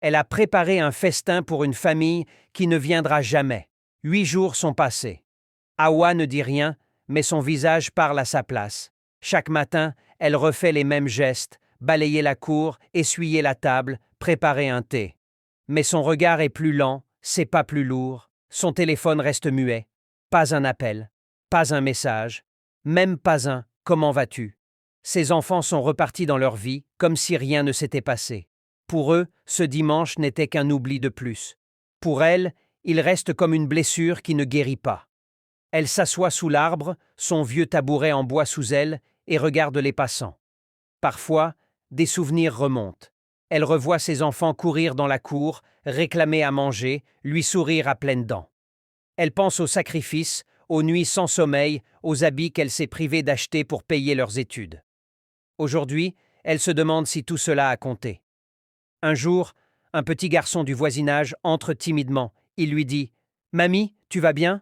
Elle a préparé un festin pour une famille qui ne viendra jamais. 8 jours sont passés. Hawa ne dit rien, mais son visage parle à sa place. Chaque matin, elle refait les mêmes gestes, balayer la cour, essuyer la table, préparer un thé. Mais son regard est plus lent, ses pas plus lourds, son téléphone reste muet. Pas un appel, pas un message, même pas un « Comment vas-tu ?» Ses enfants sont repartis dans leur vie, comme si rien ne s'était passé. Pour eux, ce dimanche n'était qu'un oubli de plus. Pour elle, il reste comme une blessure qui ne guérit pas. Elle s'assoit sous l'arbre, son vieux tabouret en bois sous elle, et regarde les passants. Parfois, des souvenirs remontent. Elle revoit ses enfants courir dans la cour, réclamer à manger, lui sourire à pleines dents. Elle pense aux sacrifices, aux nuits sans sommeil, aux habits qu'elle s'est privée d'acheter pour payer leurs études. Aujourd'hui, elle se demande si tout cela a compté. Un jour, un petit garçon du voisinage entre timidement. Il lui dit « Mamie, tu vas bien ?»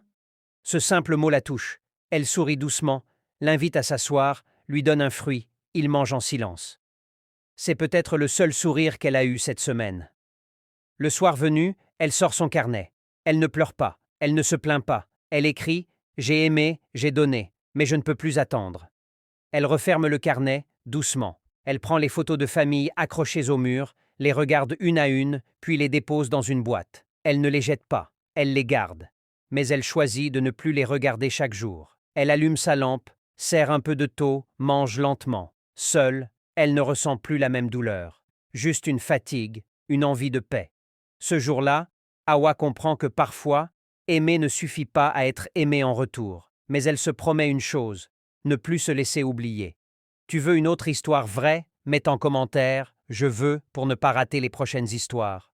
Ce simple mot la touche. Elle sourit doucement, l'invite à s'asseoir, lui donne un fruit. Il mange en silence. C'est peut-être le seul sourire qu'elle a eu cette semaine. Le soir venu, elle sort son carnet. Elle ne pleure pas, elle ne se plaint pas. Elle écrit « J'ai aimé, j'ai donné, mais je ne peux plus attendre ». Elle referme le carnet, doucement. Elle prend les photos de famille accrochées au mur, les regarde une à une, puis les dépose dans une boîte. Elle ne les jette pas, elle les garde. Mais elle choisit de ne plus les regarder chaque jour. Elle allume sa lampe, serre un peu de thau, mange lentement. Seule, elle ne ressent plus la même douleur. Juste une fatigue, une envie de paix. Ce jour-là, Hawa comprend que parfois, aimer ne suffit pas à être aimé en retour. Mais elle se promet une chose, ne plus se laisser oublier. Tu veux une autre histoire vraie? Mets en commentaire « Je veux » pour ne pas rater les prochaines histoires.